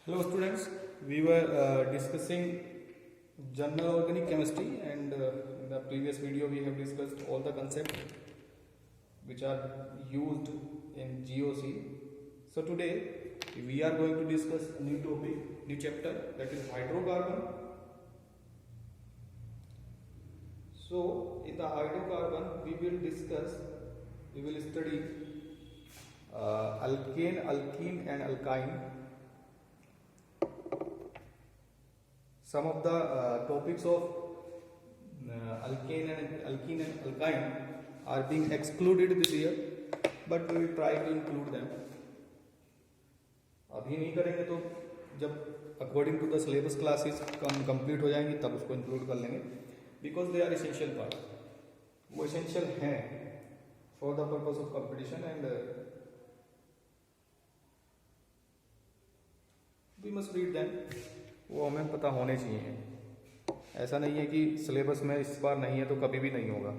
Hello students, we were discussing general organic chemistry and in the previous video we have discussed all the concepts which are used in GOC. So today we are going to discuss a new topic, new chapter, that is hydrocarbon. So in the hydrocarbon we will study alkane, alkene and alkyne. Some of the topics of alkane and alkyne are being excluded this year, but we will try to include them. अभी नहीं करेंगे तो जब according to the syllabus classes complete हो जाएंगी तब उसको include कर लेंगे, because they are essential part. वो एसेंशियल हैं for the purpose of competition and we must read them. वो हमें पता होने चाहिए. ऐसा नहीं है कि सिलेबस में इस बार नहीं है तो कभी भी नहीं होगा.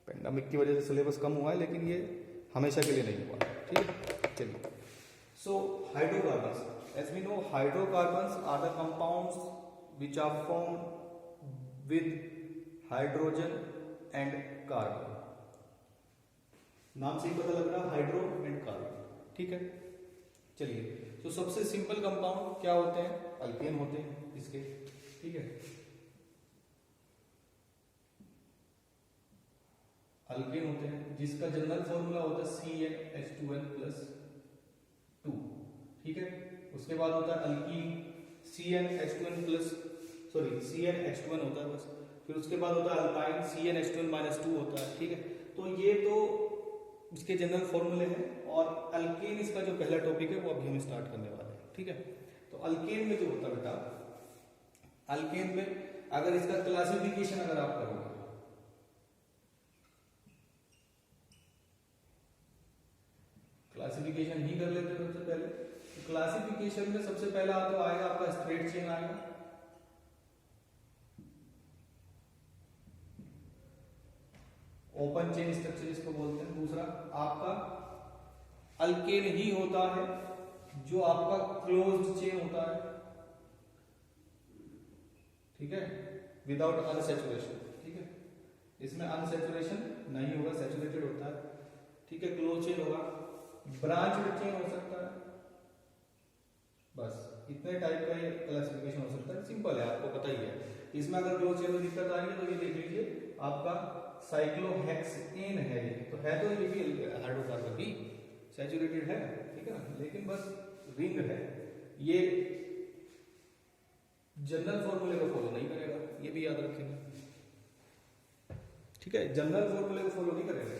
पेंडेमिक की वजह से सिलेबस कम हुआ है, लेकिन ये हमेशा के लिए नहीं हुआ. ठीक है, चलिए. So hydrocarbons, as we know hydrocarbons are the compounds which are formed with hydrogen and carbon. नाम से ही पता लग रहा है, हाइड्रो एंड कार्बन. ठीक है, चलिए. तो सबसे सिंपल कंपाउंड क्या होते हैं? अल्केन होते हैं इसके. ठीक है, अल्केन होते हैं जिसका जनरल फॉर्मूला होता है CnH2n+2. ठीक है, उसके बाद होता है अल्कीन CnH2n होता है बस. फिर उसके बाद होता है अल्काइन CnH2n-2 होता है. ठीक है, तो ये तो इसके जनरल फॉर्मूले हैं. और अल्केन इसका जो पहला टॉपिक है वो अभी हम स्टार्ट करने वाले हैं. ठीक है, तो अल्केन में जो होता है बेटा, अल्केन में अगर इसका क्लासिफिकेशन अगर आप करोगे, क्लासिफिकेशन ही कर लेते हैं सबसे पहले. तो क्लासिफिकेशन में सबसे पहला तो आएगा आपका स्ट्रेट चेन आएगा. ओपन चेन स्ट्रक्चर इसको बोलते हैं. दूसरा आपका अल्केन ही होता है जो आपका क्लोज्ड चेन होता है. ठीक है, विदाउट अनसैचुरेशन. ठीक है, इसमें अनसैचुरेशन नहीं होगा, सैचुरेटेड होता है. ठीक है, क्लोज चेन होगा. ब्रांच्ड चेन हो सकता है. बस इतने टाइप का ये क्लासिफिकेशन हो सकता है. सिंपल है, आपको पता ही है. इसमें अगर क्लोज चेन में दिक्कत आ रही है तो ये देख लीजिए, आपका साइक्लोहेक्सेन है. तो है तो ये भी हाइड्रोकार्बन ही सैचुरेटेड है. ठीक है, लेकिन बस रिंग है. ये जनरल फॉर्मूले को फॉलो नहीं करेगा, ये भी याद रखेंगे. ठीक है, जनरल फॉर्मूले को फॉलो नहीं करेगा.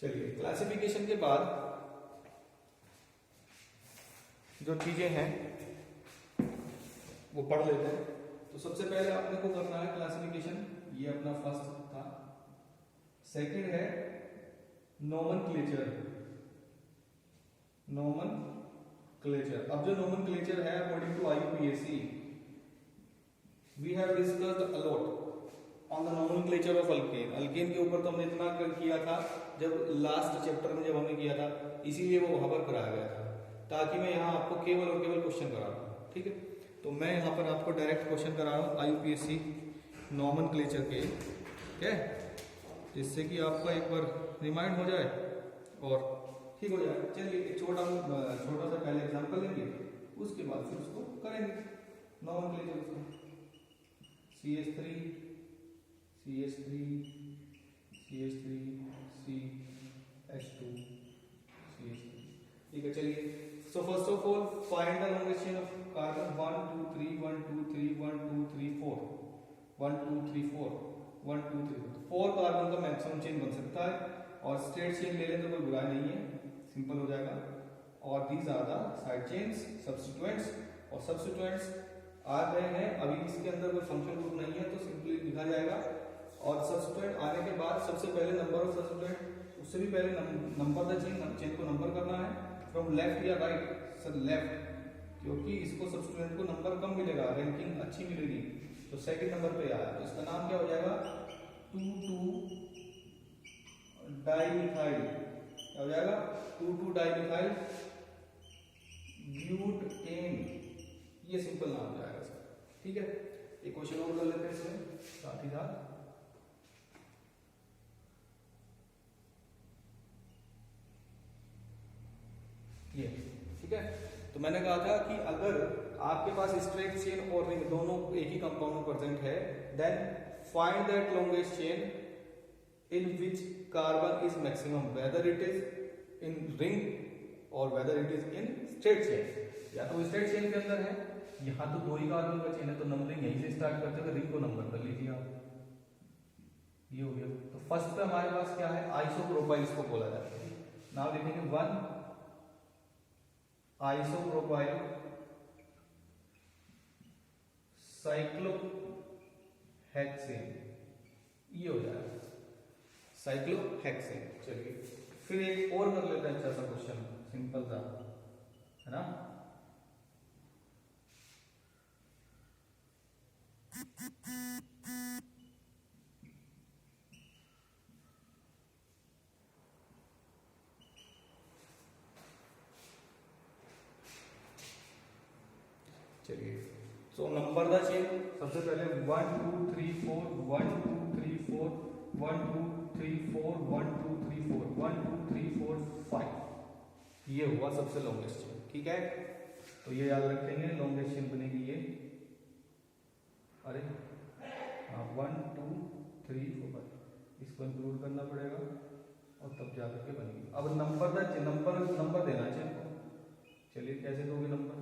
चलिए, क्लासिफिकेशन के बाद जो चीजें हैं वो पढ़ लेते हैं. तो सबसे पहले अपने को करना है क्लासिफिकेशन. ये अपना फर्स्ट था. सेकंड है नोमेनक्लेचर. नोमेनक्लेचर, अब जो नोमेनक्लेचर है according to IUPAC we have discussed a lot on the nomenclature of alkane. Alkane के ऊपर तो हमने इतना किया था जब लास्ट चैप्टर में जब हमने किया था, इसीलिए वो वहां पर कराया गया था, ताकि मैं यहाँ आपको केवल और केवल क्वेश्चन करा रहा हूँ. ठीक है, तो मैं यहाँ पर आपको डायरेक्ट क्वेश्चन करा रहा हूँ IUPAC नोमेनक्लेचर के. ठीक है, जिससे कि आपका एक बार रिमाइंड हो जाए और ठीक हो जाए. चलिए, एक छोटा सा पहले एग्जांपल लेंगे, उसके बाद फिर उसको करेंगे नोमेनक्लेचर. उसको CH3 CH3 CH3 CH2 CH3. ठीक है, चलिए. So first of all find the longest chain of carbon. 1 2 3 1 2 3 1 2 3 4 1 2 3 4 1 2 3 4 carbon का मैक्सिमम चेन बन सकता है. और स्ट्रेट चेन ले लें तो कोई बुराई नहीं है, सिंपल हो जाएगा. और these are the side chains, substituents. और सब्स्टिट्यूएंट्स आ रहे हैं, अभी इसके अंदर कोई फंक्शन ग्रुप नहीं है तो सिंपली लिखा जाएगा. और सब्स्टिट्यूएंट आने के बाद सबसे पहले नंबर ऑफ सब्स्टिट्यूएंट, उससे भी पहले नंबर द चेन को नंबर करना है फ्रॉम लेफ्ट या राइट. सर लेफ्ट, क्योंकि इसको सब्स्टिट्यूएंट को नंबर कम मिलेगा, रैंकिंग अच्छी मिलेगी, तो सेकंड नंबर पे आया. तो इसका नाम क्या हो जाएगा? 2,2 डाइमिथाइल. क्या हो जाएगा? 2,2 डाइमिथाइल ब्यूटेन, ये सिंपल नाम जाएगा सर। ठीक है, एक क्वेश्चन और कर लेते हैं इसमें साथ ही साथ। ये ठीक है, तो मैंने कहा था कि अगर आपके पास स्ट्रेट चेन और रिंग दोनों एक ही कंपाउंड में प्रेजेंट है, then find that longest chain in which carbon is maximum, whether it is in ring और whether it is in straight chain. या तो स्ट्रेट चेन के अंदर है, यहाँ तो दो ही कार्बन का चेन है, तो नंबरिंग यहीं से स्टार्ट करते हुए रिंग को नंबर कर लीजिए आप। ये हो गया। तो फर्स्ट पे हमारे पास क्या है, आइसोप्रोपाइल इसको बोला जाता है। नाउ लिखेंगे 1 आइसोप्रोपाइल साइक्लोहेक्सेन, ये हो जाएगा साइक्लोहेक्सेन। चलिए फिर एक और कर लेते हैं अच्छा सा क्वेश्चन, सिंपल सा, है ना। चलिए, सो नंबर द चेन, सबसे पहले 1 2 3 4 1 2 3 4 1 2 3 4 1 2 3 4 1 2 3 4 5, ये हुआ सबसे लॉन्गेस्ट चेन। ठीक है, तो ये याद रखेंगे, लॉन्गेस्ट चेन बनेगी ये। अरे हाँ, 1 2 3 4 5, इसको इंक्लूड करना पड़ेगा और तब जाकर के बनेगी। अब नंबर द नंबर देना चेन को। चलिए कैसे दोगे नंबर,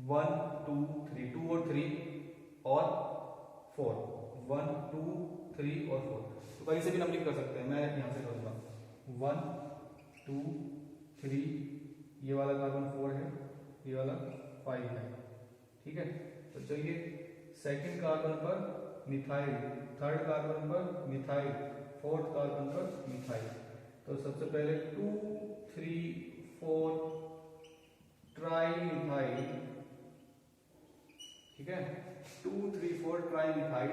1 2 3, 2 और 3 और 4, 1 2 3 और 4, तो कहीं से भी नंबरिंग कर सकते हैं। मैं यहाँ से करूँगा 1 2 3, ये वाला कार्बन 4 है, ये वाला 5 है। ठीक है, तो चलिए सेकंड कार्बन पर मिथाइल, थर्ड कार्बन पर मिथाइल, फोर्थ कार्बन पर मिथाइल। तो सबसे पहले 2 3 4 ट्राई मिथाइल, ठीक है, 2 3 4 ट्राई मिथाइल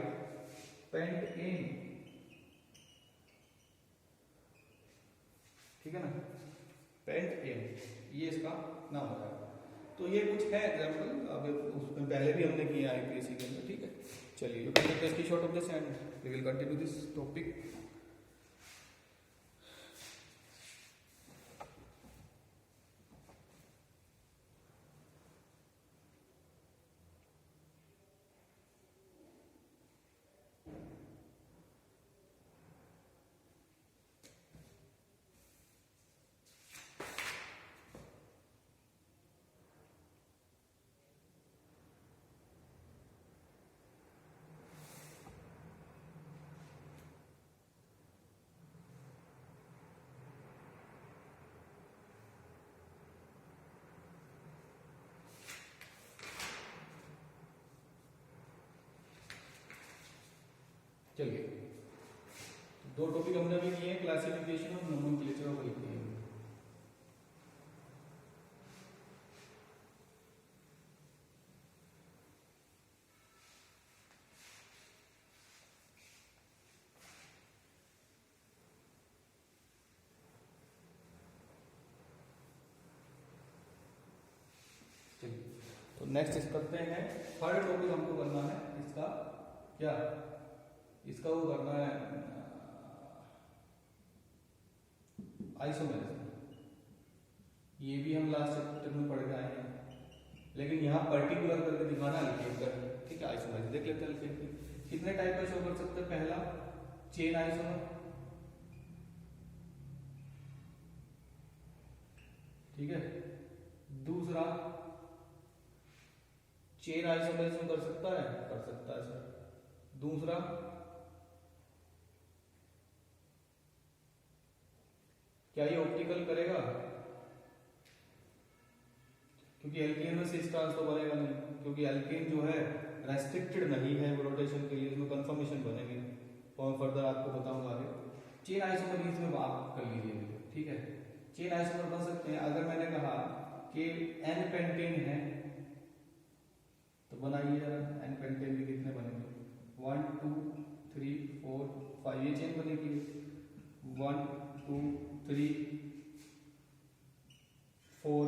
पेंटेन, ठीक है ना, पेंटेन, ये इसका नाम होगा। तो ये कुछ है एग्जाम्पल, अब उसमें पहले भी हमने किया आईपीएससी के अंदर। ठीक है, चलिए you can take a shot of this and we will continue this topic. चलिए, दो टॉपिक हमने अभी किए, क्लासिफिकेशन और नोमेनक्लेचर ऑफ एल्केन। चलिए, तो नेक्स्ट करते हैं, थर्ड टॉपिक हमको करना है इसका क्या, इसका वो करना है आइसोमेरिज्म। ये भी हम लास्ट चैप्टर में पढ़ के आए हैं, लेकिन यहाँ पर्टिकुलर करके दिखाना अल्केन का। ठीक है, आइसोमेरिज्म देख लेते हैं। अल्केन कितने टाइप का शो कर सकते हैं, पहला चेन आइसोमर, ठीक है, दूसरा चेन आइसोमेरिज्म कर सकता है सर। दूसरा क्या ये ऑप्टिकल करेगा, क्योंकि एल्केन में सिस ट्रांस तो बनेगा नहीं, क्योंकि एल्केन जो है रेस्ट्रिक्टेड नहीं है रोटेशन के लिए, उसमें कंफर्मेशन बनेगी, तो मैं फर्दर आपको बताऊंगा आगे। चेन आइसोमर में आप कर लीजिए। ठीक है, चेन आइसोमर बन सकते हैं। अगर मैंने कहा कि एन पेंटेन है तो बनाइए जरा, एन पेंटेन भी कितने बनेंगे, 1 2 3 4 5, ये चेन बनेगी 1 2 3 4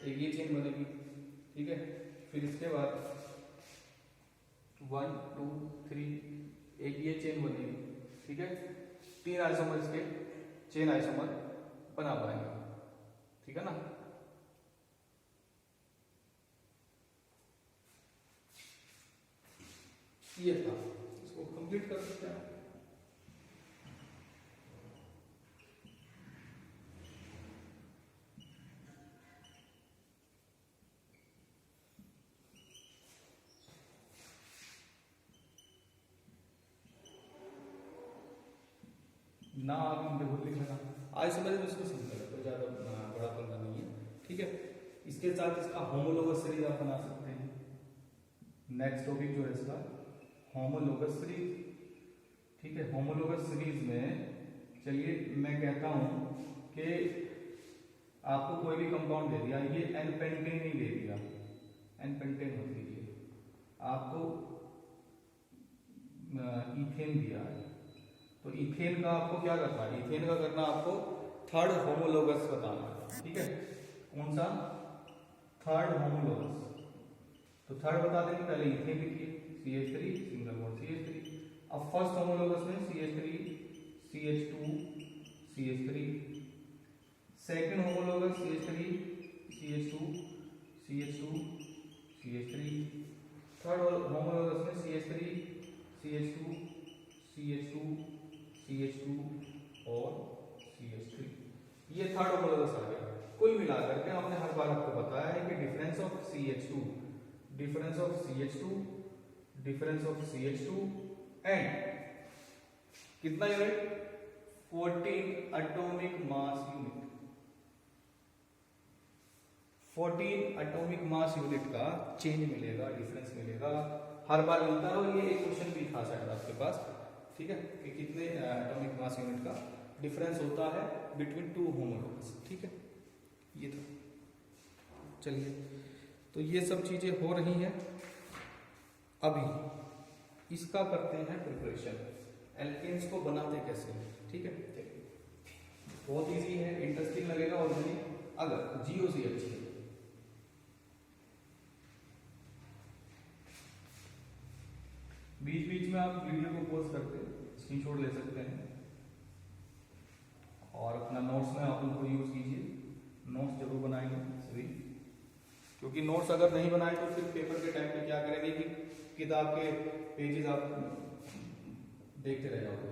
एक ये चेन बनेगी, ठीक है। फिर इसके बाद 1 2 3 एक ये चेन बनेगी, ठीक है। 3 आइसोमर इसके चेन आइसोमर बना पाएंगे, ठीक है ना। ये था, इसको कंप्लीट कर सकते हैं। ना आप इनके बोल लिखना आइसोमर में इसको सिंपल है, कोई ज्यादा बड़ा पंगा नहीं है, ठीक है। इसके साथ इसका होमोलोगस सीरीज आप बना सकते हैं। नेक्स्ट टॉपिक जो है इसका होमोलोगस सीरीज, ठीक है। होमोलोगस सीरीज में चलिए मैं कहता हूं कि आपको कोई भी कंपाउंड दे दिया, ये एन पेंटेन नहीं दे दिया, एन पेंटेन मत लीजिए, आपको इथेन दिया है, तो इथेन का आपको क्या करना है, इथेन का करना आपको थर्ड होमोलोगस बताना है, ठीक है। कौन सा थर्ड होमोलोगस, तो थर्ड बता देंगे, पहले इथेन लिखिए CH3 सिंगल बॉन्ड CH3। अब फर्स्ट होमोलोगस में CH3 CH2 CH3, second homologous CH3 CH2 CH2 CH3, third homologous में CH3 CH2 CH2 CH2 और CH3, ये थर्ड होमोलोगस आ गया। कुल मिलाकर के हमने हर बार आपको बताया है कि difference of CH2, difference of CH2, difference of CH2 and कितना unit 14 atomic mass unit, 14 atomic mass unit का चेंज मिलेगा, डिफरेंस मिलेगा, हर बार मिलता है। और ये एक क्वेश्चन भी था शायद आपके पास, ठीक है, कि कितने एटॉमिक मास यूनिट का डिफरेंस होता है बिटवीन टू होमोलोगस, ठीक है। ये था, चलिए तो ये सब चीजें हो रही हैं। अभी इसका करते हैं प्रिपरेशन, एल्केन्स को बनाते कैसे हैं, ठीक है। बहुत इजी है, इंटरेस्टिंग लगेगा और नहीं अगर GOCH है। बीच बीच में आप वीडियो को पॉज करके स्क्रीनशॉट ले सकते हैं और अपना नोट्स में आप उनको यूज कीजिए। नोट्स जरूर बनाएंगे सभी, क्योंकि नोट्स अगर नहीं बनाए तो फिर पेपर के टाइम पे क्या करेंगे कि किताब के पेजेस आप देखते रह जाओगे।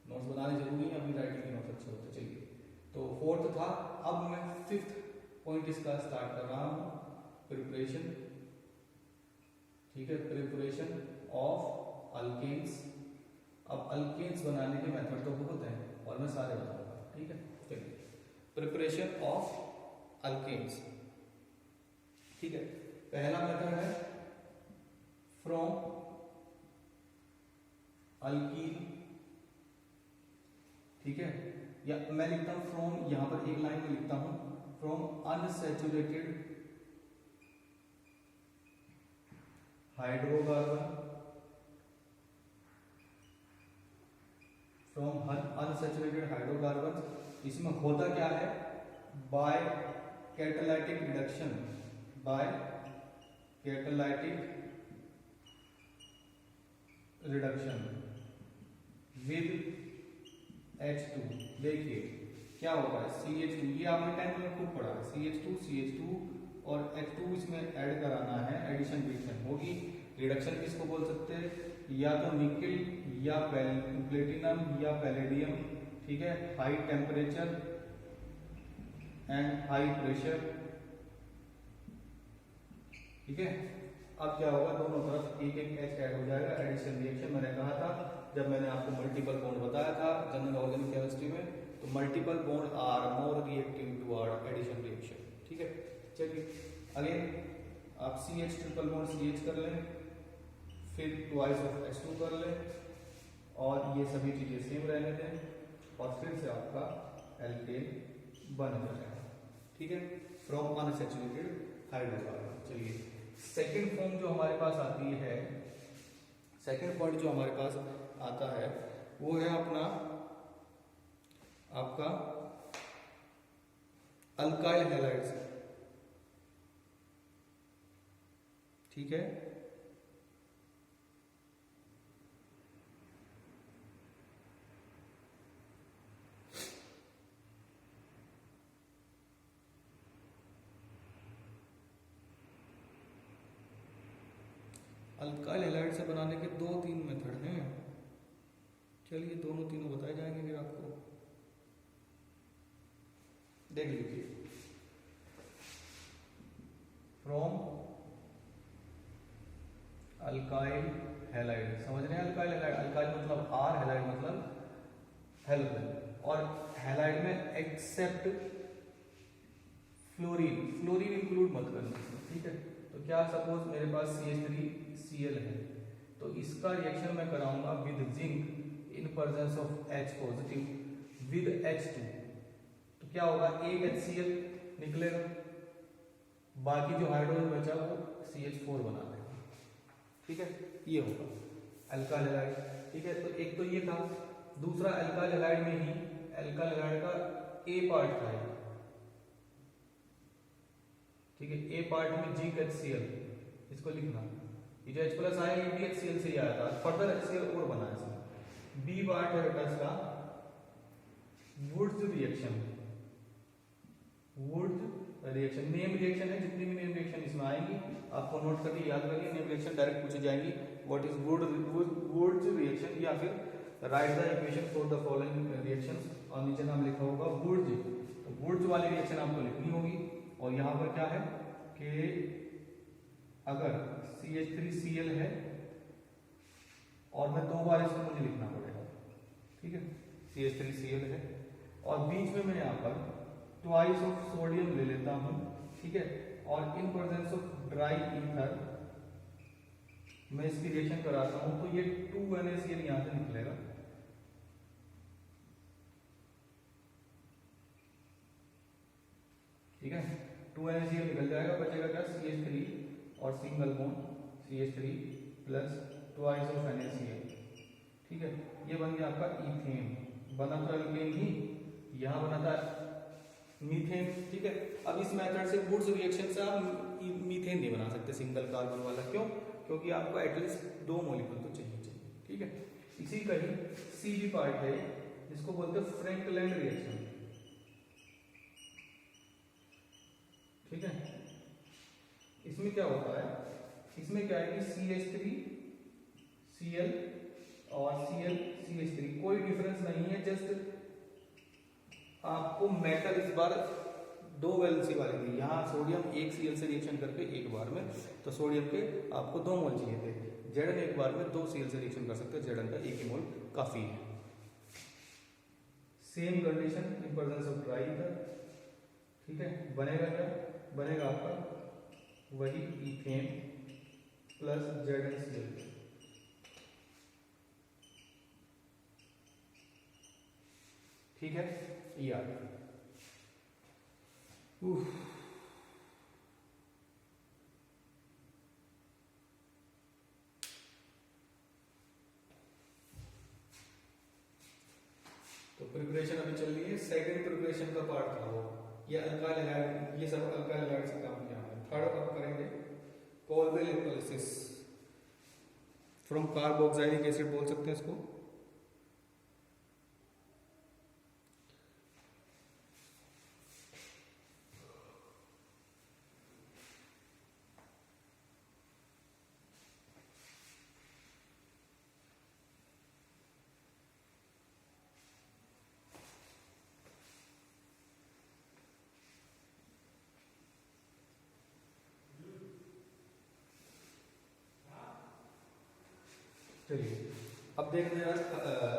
नोट्स बनाने जरूरी है, अपनी राइटिंग के नोट्स अच्छे होते। चलिए तो फोर्थ था, अब मैं फिफ्थ पॉइंट इसका स्टार्ट कर रहा हूँ, प्रिपरेशन, ठीक है। Preparation of alkanes. अब अल्केन्स बनाने के मेथड तो बहुत हैं और मैं सारे बताऊंगा, ठीक है। चलिए प्रिपरेशन ऑफ अल्केन्स, ठीक है। पहला मेथड है फ्रॉम अल्कीन, ठीक है, या मैं लिखता हूं फ्रॉम, यहां पर एक लाइन में लिखता हूं from unsaturated hydrocarbon, from unsaturated hydrocarbon. इसमें होता क्या है, by catalytic reduction, by catalytic reduction with H2। देखिए क्या होगा, CH2, ये आपने 10th में खूब पढ़ा है, CH2 और H2 इसमें ऐड कराना है, एडिशन रिएक्शन होगी। रिडक्शन किसको बोल सकते हैं, या तो निकेल या प्लेटिनम या पैलेडियम, ठीक है। High temperature and high pressure, ठीक है। अब क्या होगा, दोनों तरफ एक एक H ऐड हो जाएगा, एडिशन रिएक्शन। मैंने कहा था जब मैंने आपको मल्टीपल बॉन्ड बताया था जनरल ऑर्गेनिक केमिस्ट्री में, तो multiple bond are more reactive toward addition reaction, ठीक है। चलिए अगेन आप CH ट्रिपल बॉन्ड CH कर लें, फिर ट्वाइस ऑफ H2 कर लें और ये सभी चीजें सेम रहने दें और फिर से आपका एल्केन बन जाएगा, ठीक है, फ्रॉम अनसैचुरेटेड हाइड्रोकार्बन। चलिए सेकेंड फॉर्म जो हमारे पास आती है, सेकेंड पॉइंट जो हमारे पास आता है वो है अपना आपका अल्काइल हैलाइड्स, ठीक है। अल्काइल हैलाइड से बनाने के 2-3 मेथड हैं। चलिए दोनों तीनों बताए जाएंगे फिर आपको, देख लीजिए। फ्रॉम अल्काइल हैलाइड, समझ रहे हैं? अल्काइल हैलाइड, अल्काइल मतलब आर, हैलाइड मतलब हेलोजन, और हैलाइड में एक्सेप्ट फ्लोरीन, फ्लोरीन इंक्लूड मत करना, ठीक है। तो क्या सपोज मेरे पास CH3Cl है, तो इसका रिएक्शन मैं कराऊंगा with zinc in presence of H positive with H2, तो क्या होगा, एक HCl निकलेगा, बाकी जो हाइड्रोजन बचा वो CH4 बना देगा, ठीक है। ये होगा अल्काइल हैलाइड, ठीक है। तो एक तो ये था, दूसरा अल्काइल हैलाइड में ही अल्काइल हैलाइड का A पार्ट था, ठीक है। A पार्ट में जिंक HCl, इसको लिखना, ये जो H प्लस आया ये भी HCl से ही आया था, फर्दर HCl और बना है इसमें। B पार्ट है बेटा इसका Wurtz reaction, Wurtz reaction, name reaction है, जितनी भी नेम रिएक्शन इसमें आएंगी आपको नोट करके याद करिए, नेम रिएक्शन डायरेक्ट पूछी जाएंगी, व्हाट इज वुड्स रिएक्शन, या फिर right the equation for the following reactions, और नीचे नाम लिखा होगा वुड्स, तो वुड्स वाली रिएक्शन आपको लिखनी होगी। और यहाँ पर क्या है कि अगर CH3Cl है और मैं 2 बार इसको मुझे लिखना पड़ेगा, ठीक है, CH3Cl है, और बीच में मैं यहाँ पर ट्वाइस ऑफ सोडियम ले लेता हूँ, ठीक है, और in presence of dry ether मैं इसकी रिएक्शन कराता हूँ, तो ये 2NaCl यहाँ से निकलेगा, ठीक है। 2NaCl निकल जाएगा, बचेगा क्या, CH3 और single bond CH3 plus twice of NaCl, ठीक है। ये बन गया आपका इथेन, बना था अल्केन ही, यहाँ बना था मीथेन, ठीक है। अब इस मेथड से वुड्स रिएक्शन से आप मीथेन नहीं बना सकते सिंगल कार्बन वाला, क्यों? क्योंकि आपको एटलीस्ट 2 मॉलिक्यूल तो चाहिए, ठीक है। इसी का ही CB पार्ट है, जिसको बोलते हैं फ्रैंकलैंड रिएक्शन, ठीक है। इसमें क्या होता है, इसमें क्या है कि CH3Cl और CH3 कोई डिफरेंस नहीं है, जस्ट आपको मेटल इस बार 2 वैलेंसी वाले दी, यहाँ सोडियम एक Cl से रिएक्शन करके एक बार में, तो सोडियम के आपको 2 मोल चाहिए थे, Zn एक बार में 2 Cl से रिएक्शन कर सकते हैं, Zn का 1 मोल काफी है। Same condition in presence of dry ether, ठीक है। बनेगा क्या, बनेगा आपका वही इथेन प्लस ZnCl, ठीक है। ये आ गया। तो प्रिपरेशन अभी चल रही है, सेकंड प्रिपरेशन का पार्ट था वो, ये अल्काइल हैलाइड, ये सब अल्काइल हैलाइड से काम किया हमने। थर्ड अब करेंगे Colway electrolysis from carboxylic acid, बोल सकते हैं इसको। चलिए अब देखते हैं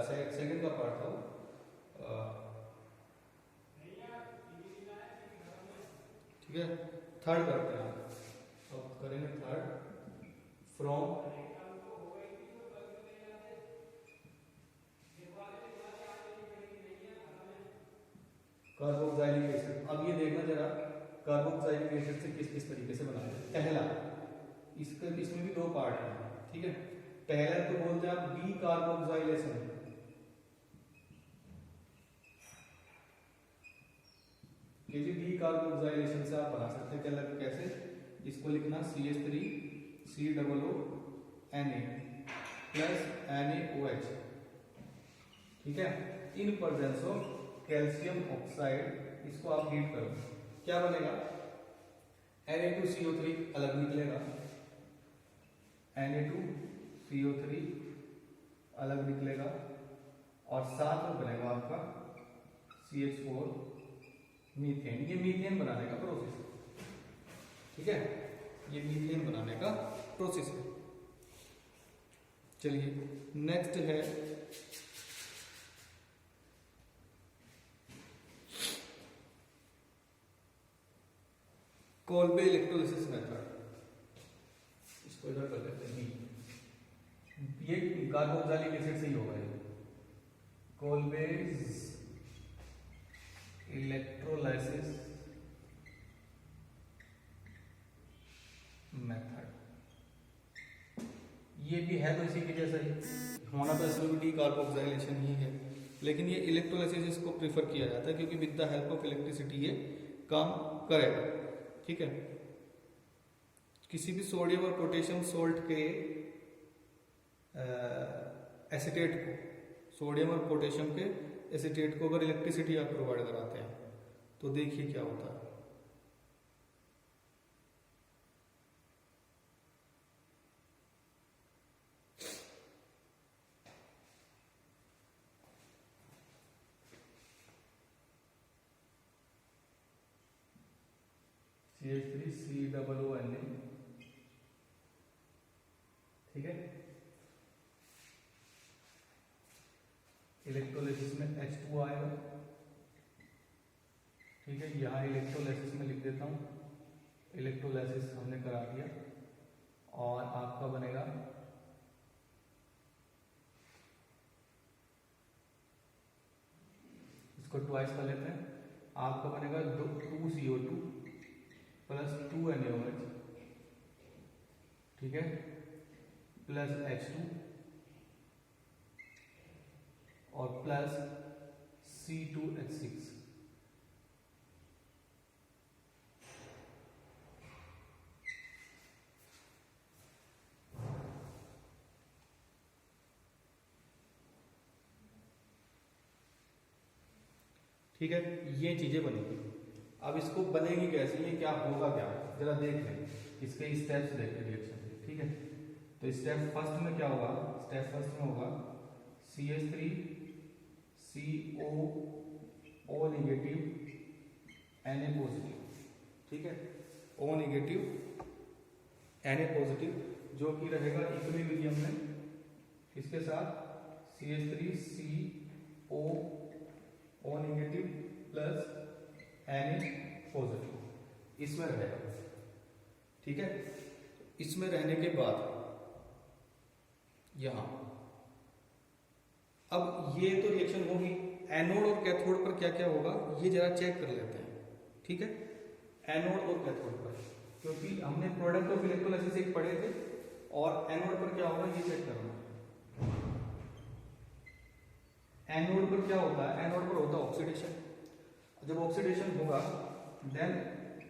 सेकंड का पार्ट था, ठीक है। थर्ड करते हैं, अब करेंगे थर्ड फ्रॉम कार्बोक्सिलिक एसिड। अब ये देखना जरा कार्बोक्सिलिक एसिड से किस किस तरीके से बनाते हैं। पहला, इसमें भी 2 पार्ट हैं, ठीक है। पहला तो बोलते हैं आप डी कार्बोक्सिलेशन, ये डी कार्बोक्सिलेशन से आप बना सकते हैं, क्या कैसे, इसको लिखना CH3 COO प्लस NaOH, ठीक है, in presence of calcium oxide. इसको आप हीट करो, क्या बनेगा, Na2CO3 अलग निकलेगा, Na2CO3 अलग निकलेगा और साथ में बनेगा आपका CH4 मीथेन। ये मीथेन बनाने का प्रोसेस है, ठीक है, ये मीथेन बनाने का प्रोसेस है। चलिए नेक्स्ट है कोल्बे इलेक्ट्रोलिसिस मेथड। इसको इधर कर लेते हैं, ये कार्बोक्सिलिक एसिड से ही होगा। ये कोल्बेज इलेक्ट्रोलाइसिस मेथड, ये भी है तो इसी के जैसा ही होना, तो इसमें भी डी कार्बोक्सिलेशन ही है, लेकिन ये इलेक्ट्रोलाइसिस इसको प्रीफर किया जाता है क्योंकि with the help of electricity ये काम करेगा, ठीक है। किसी भी सोडियम और पोटेशियम सोल्ट के एसीटेट को, सोडियम और पोटेशियम के एसीटेट को अगर इलेक्ट्रिसिटी आप प्रोवाइड कराते हैं तो देखिए क्या होता है। CH3COONA, ठीक है, इलेक्ट्रोलाइसिस में H2 आएगा, ठीक है, यहाँ इलेक्ट्रोलाइसिस में लिख देता हूँ, इलेक्ट्रोलाइसिस हमने करा दिया और आपका बनेगा इसको ट्वाइस कर लेते हैं, आपका बनेगा 2CO2 प्लस 2NaOH, ठीक है, प्लस H2 और प्लस C2H6, ठीक है, ये चीजें बनेगी। अब इसको बनेगी कैसे, ये क्या होगा, क्या जरा देख लें, इसके स्टेप्स देखें रिएक्शन के, ठीक है। तो स्टेप फर्स्ट में क्या होगा, स्टेप फर्स्ट में होगा CH3CO नेगेटिव Na पॉजिटिव, ठीक है, O नेगेटिव Na पॉजिटिव, जो कि रहेगा इक्विलिब्रियम में इसके साथ CH3CO negative plus Na positive, इसमें रहेगा, ठीक है। इसमें रहने के बाद यहां अब ये तो रिएक्शन होगी, एनोड और कैथोड पर क्या क्या होगा ये जरा चेक कर लेते हैं, ठीक है। एनोड और कैथोड पर, क्योंकि हमने प्रोडक्ट ऑफ इलेक्ट्रोलाइसिस एक पढ़े थे, और एनोड पर क्या होगा ये चेक करना। एनोड पर क्या होता है, एनोड पर होता है ऑक्सीडेशन। जब ऑक्सीडेशन होगा then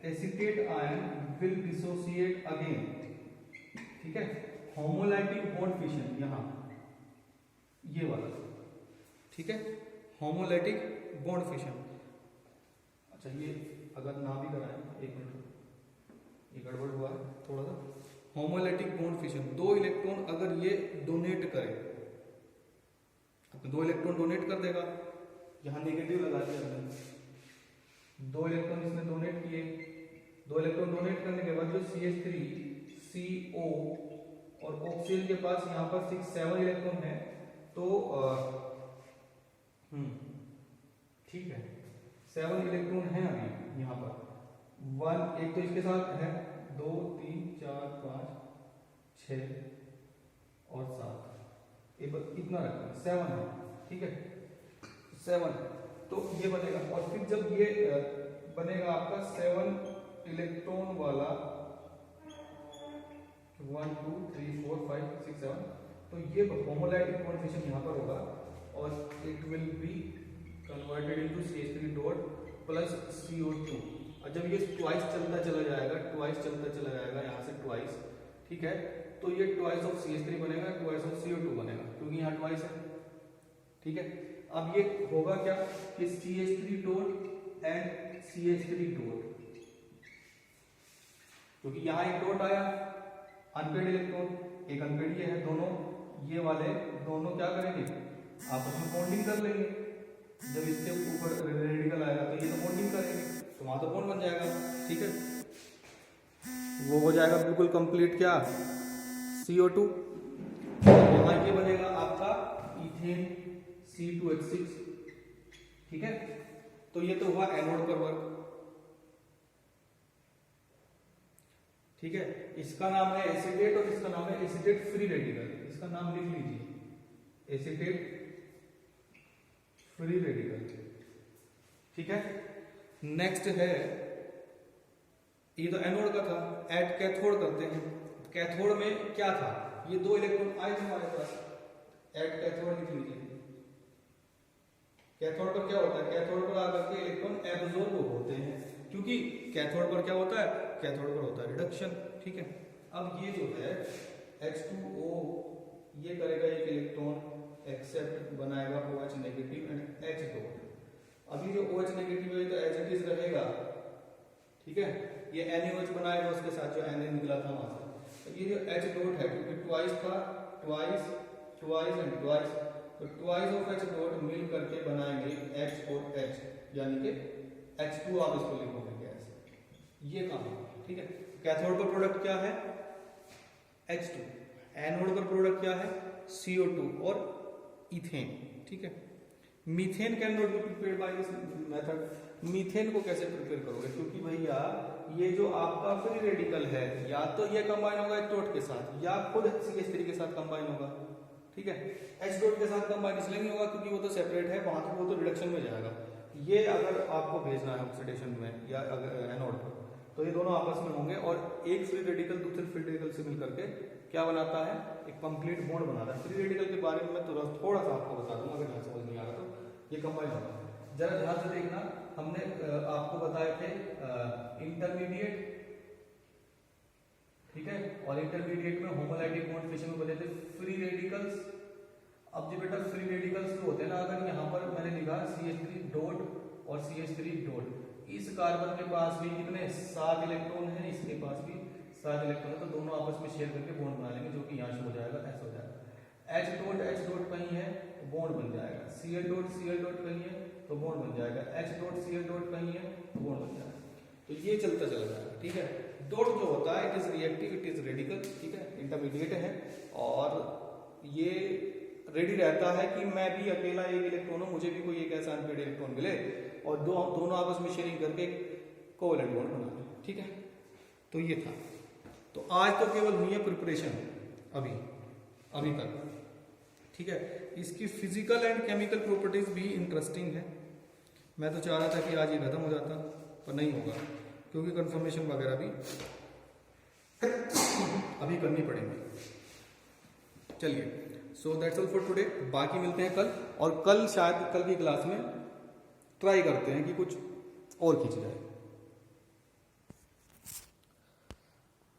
acetate ion will dissociate again, ठीक है, होमोलाइटिक बॉन्ड फिशन, यहां ये वाला, ठीक है, होमोलाइटिक बॉन्ड फिशन। अच्छा ये अगर ना भी कराएं, एक मिनट, ये गड़बड़ हुआ है थोड़ा सा। होमोलाइटिक बॉन्ड फिशन, दो इलेक्ट्रॉन अगर ये डोनेट करे, दो इलेक्ट्रॉन डोनेट कर देगा, यहां नेगेटिव लगा दिया हमने, दो इलेक्ट्रॉन इसने डोनेट किए, दो इलेक्ट्रॉन डोनेट करने के बाद जो CH3CO और ऑक्सीजन के पास यहाँ पर 7 इलेक्ट्रॉन है, तो ठीक है, 7 इलेक्ट्रॉन है अभी यहाँ पर, 1 एक तो इसके साथ है, 2 3 4 5 6 और 7, इतना रखना, 7 है, ठीक है, 7, तो ये बनेगा। और फिर जब ये बनेगा आपका 7 इलेक्ट्रॉन वाला 1 2 3 4 5 6 7, तो ये होमोलाइटिक बॉन्ड फिशन यहाँ पर होगा और it will be converted into CH3 dot plus CO2। और जब ये ट्वाइस चलता चला जाएगा, ट्वाइस चलता चला जाएगा यहाँ से ट्वाइस, ठीक है, तो ये ट्वाइस ऑफ CH3 बनेगा, ट्वाइस ऑफ CO2 बनेगा, क्योंकि यहाँ ट्वाइस है। ठीक है, अब ये होगा क्या कि CH3 dot and CH3 dot, क्योंकि यहाँ एक डॉट आया अनपेड इलेक्ट्रॉन, एक अनपेड ये है, दोनों ये वाले दोनों क्या करेंगे आपस में बॉन्डिंग कर लेंगे। जब इसके ऊपर रेडिकल आएगा तो ये तो बॉन्डिंग करेंगे, तो वहां तो बॉन्ड बन जाएगा। ठीक है, वो हो जाएगा बिल्कुल कंप्लीट क्या CO2। यहाँ ये बनेगा आपका इथेन C2H6। ठीक है, तो ये तो हुआ एनोड पर वर्क। ठीक है, इसका नाम है एसीटेट और इसका नाम है एसीटेट फ्री रेडिकल। इसका नाम लिख लीजिए, एसीटेट फ्री रेडिकल। ठीक है, नेक्स्ट है, ये तो एनोड का था, एट कैथोड करते हैं। कैथोड में क्या था, ये दो इलेक्ट्रॉन आए थे हमारे पास, एट कैथोड लिख लीजिए। कैथोड पर क्या होता है, कैथोड पर आकर के इलेक्ट्रॉन एब्जॉर्ब होते हैं, क्योंकि कैथोड पर क्या होता है, कैथोड पर होता है रिडक्शन। ठीक है, अब ये जो है H2O ये करेगा एक इलेक्ट्रॉन एक्सेप्ट, बनाएगा OH negative and H dot. अभी जो OH नेगेटिव है तो H रहेगा। ठीक है, ये NaOH बनाएगा उसके साथ जो Na निकला था वहां से। तो ये जो H डॉट है, क्योंकि ट्वाइस था, ट्वाइस ट्वाइस एंड ट्वाइस, तो ट्वाइस ऑफ H डॉट मिल करके बनाएंगे H और H, यानी कि H2 आप इसको लिखोगे गैस, ये काम है। ठीक है, कैथोड का प्रोडक्ट क्या है H2, एनोड का प्रोडक्ट क्या है CO2 और इथेन। ठीक है, methane can not be prepared by this method. Methane को कैसे प्रिपेयर करोगे, क्योंकि भैया ये जो आपका फ्री रेडिकल है, या तो ये कंबाइन होगा एक डॉट के साथ या खुद CH3 के साथ कंबाइन होगा। ठीक है, H डॉट के साथ कंबाइन इसलिए नहीं होगा क्योंकि वो तो सेपरेट है, वहां तो वो तो रिडक्शन में जाएगा। ये अगर आपको भेजना है ऑक्सीडेशन में या अगर एनोड पर, तो ये दोनों आपस में होंगे और एक फ्री रेडिकल दूसरे फ्री रेडिकल से मिलकर के क्या बनाता है, एक कंप्लीट बॉन्ड बनाता है। फ्री रेडिकल के बारे में मैं थोड़ा सा आपको बता दूंगा, अगर यहाँ समझ नहीं आ रहा तो। ये कंबाइन होगा, जरा ध्यान से देखना, हमने आपको बताए थे इंटरमीडिएट। ठीक है, और इंटरमीडिएट में होमोलाइटिक बॉन्ड फिशन में बने थे फ्री रेडिकल्स। अब जो बेटा फ्री रेडिकल्स जो होते हैं ना, अगर यहाँ पर मैंने लिखा CH3 डॉट और CH3 डॉट, इस कार्बन के पास भी कितने 7 इलेक्ट्रॉन हैं, इसके पास भी 7 इलेक्ट्रॉन है, तो दोनों आपस में शेयर करके बॉन्ड बना लेंगे, जो कि यहाँ से हो जाएगा, ऐसा हो जाएगा। H डॉट कहीं है तो बॉन्ड बन जाएगा, Cl डॉट कहीं है तो बॉन्ड बन जाएगा, H डॉट Cl डॉट कहीं है तो बॉन्ड बन जाएगा। तो ये चलता चल जाएगा। ठीक है, डॉट जो होता है it is reactive, it is radical. ठीक है, इंटरमीडिएट है और ये रेडी रहता है कि मैं भी अकेला एक इलेक्ट्रॉन हूं, मुझे भी कोई एक ऐसा अनपेड इलेक्ट्रॉन मिले और दोनों आपस में शेयरिंग करके कोवैलेंट बॉन्ड बना लें। ठीक है, तो ये था। तो आज तो केवल हुई है प्रिपरेशन अभी तक। ठीक है, इसकी फिजिकल एंड केमिकल प्रॉपर्टीज भी इंटरेस्टिंग है। मैं तो चाह रहा था कि आज ये खत्म हो जाता, पर नहीं होगा, क्योंकि कंफर्मेशन वगैरह भी अभी करनी पड़ेगी। चलिए, so that's all for today. बाकी मिलते हैं कल, और कल शायद कल की क्लास में ट्राई करते हैं कि कुछ और खींच जाए।